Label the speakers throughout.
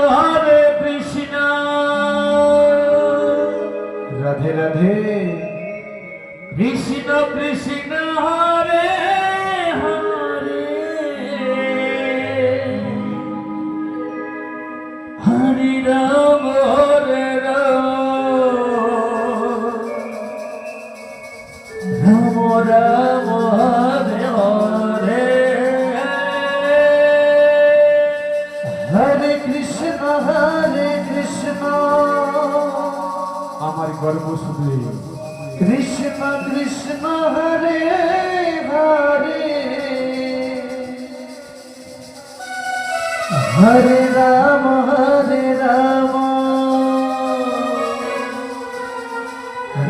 Speaker 1: হরে কৃষ্ণ
Speaker 2: রাধে রাধে
Speaker 1: কৃষ্ণ কৃষ্ণ হরে হরে হরে রাম হরে রাম রাম হরে হরে
Speaker 2: হরে কৃষ্ণ আমার গর্ব শুনলে কৃষ্ণ কৃষ্ণ হরে হরে হরে রাম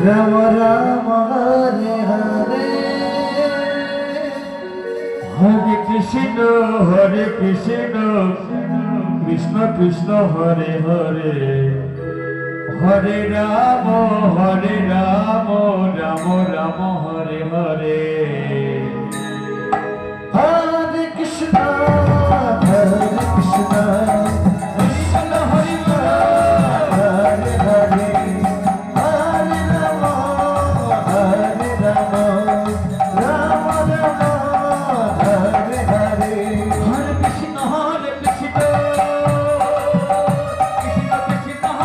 Speaker 2: রাম রাম হরে হরে
Speaker 1: হরে কৃষ্ণ কৃষ্ণ কৃষ্ণ হরে হরে হরে রাম রাম রাম হরে হরে
Speaker 2: হরে কৃষ্ণ কৃষ্ণ হরে হরে হরে হরে রাম রাম হরে হরে
Speaker 1: হরে কৃষ্ণ কৃষ্ণ কৃষ্ণ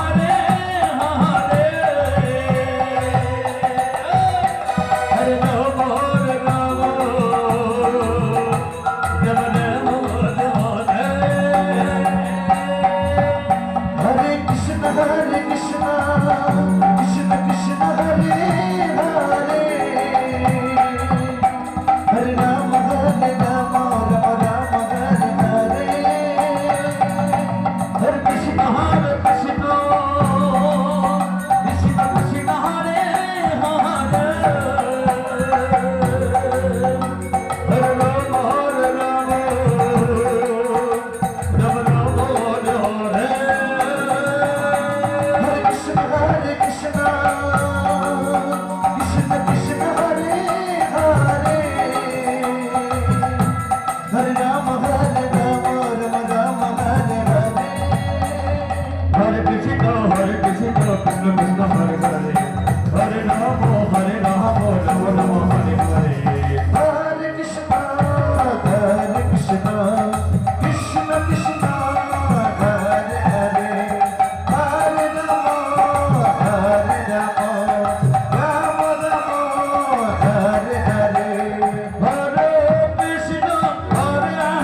Speaker 1: হরে হরে হরে রাম রাম রাম হরে
Speaker 2: হরে কৃষ্ণ কৃষ্ণ কৃষ্ণ হরে হরে হরে রাম রাম হরে হরে
Speaker 1: হরে কৃষ্ণ কৃষ্ণ কৃষ্ণ কৃষ্ণ হরে হরে হরে রাম রাম রাম হরে হরে
Speaker 2: হরে কৃষ্ণ কৃষ্ণ কৃষ্ণ হরে হরে হরে রাম রাম হরে হরে
Speaker 1: হরে কৃষ্ণ কৃষ্ণ কৃষ্ণ হরে হরে হরে রাম রাম রাম হরে হরে
Speaker 2: হরে কৃষ্ণ কৃষ্ণ কৃষ্ণ হরে হরে হরে রাম রাম হরে হরে
Speaker 1: হরে কৃষ্ণ কৃষ্ণ কৃষ্ণ কৃষ্ণ হরে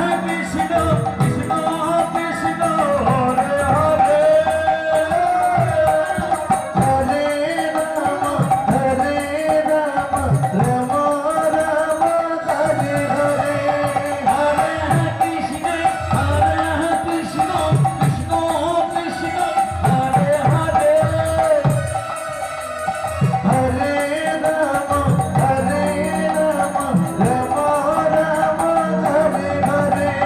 Speaker 1: হরে
Speaker 2: হরে রাম রাম হরে হরে
Speaker 1: হরে কৃষ্ণ কৃষ্ণ কৃষ্ণ কৃষ্ণ হরে হরে
Speaker 2: হরে রাম রাম হরে হরে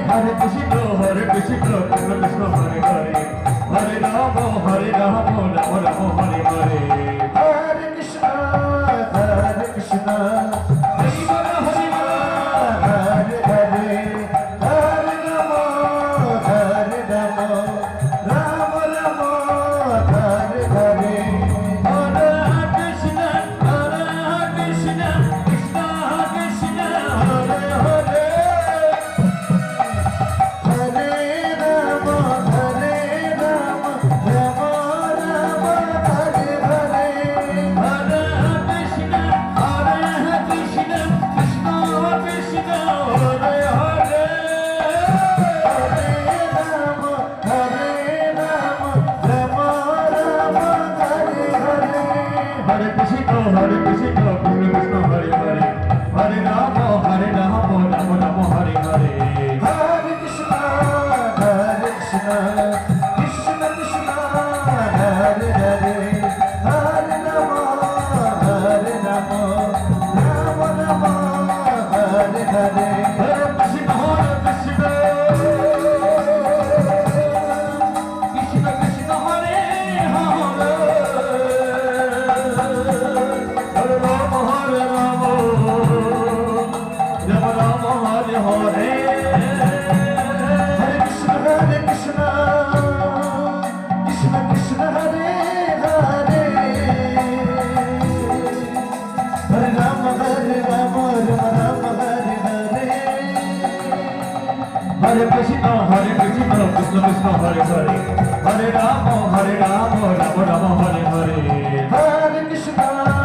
Speaker 1: হরে কৃষ্ণ কৃষ্ণ কৃষ্ণ হরে হরে হরে রাম রাম হরে হরে
Speaker 2: হরে কৃষ্ণ কৃষ্ণ
Speaker 1: হরি বল হরি বল
Speaker 2: Hare Hare Hare Ram Ram Hare Hare
Speaker 1: Hare Krishna Krishna Krishna Hare Hare
Speaker 2: Hare Ram Hare Hare
Speaker 1: Hare Krishna Krishna Krishna Krishna Hare Hare Hare Krishna Krishna Krishna Hare Hare Hare Ram Ram Hare Hare
Speaker 2: Hare Krishna Krishna Krishna Hare Hare Hare Ram Ram Hare Hare
Speaker 1: Hare Krishna Krishna Krishna Krishna Hare Hare Hare Ram Ram Ram Hare Hare
Speaker 2: Hare Krishna
Speaker 1: Hare Krishna Krishna Krishna Hare Hare Hare Rama Rama Rama Hare Hare
Speaker 2: Hare Krishna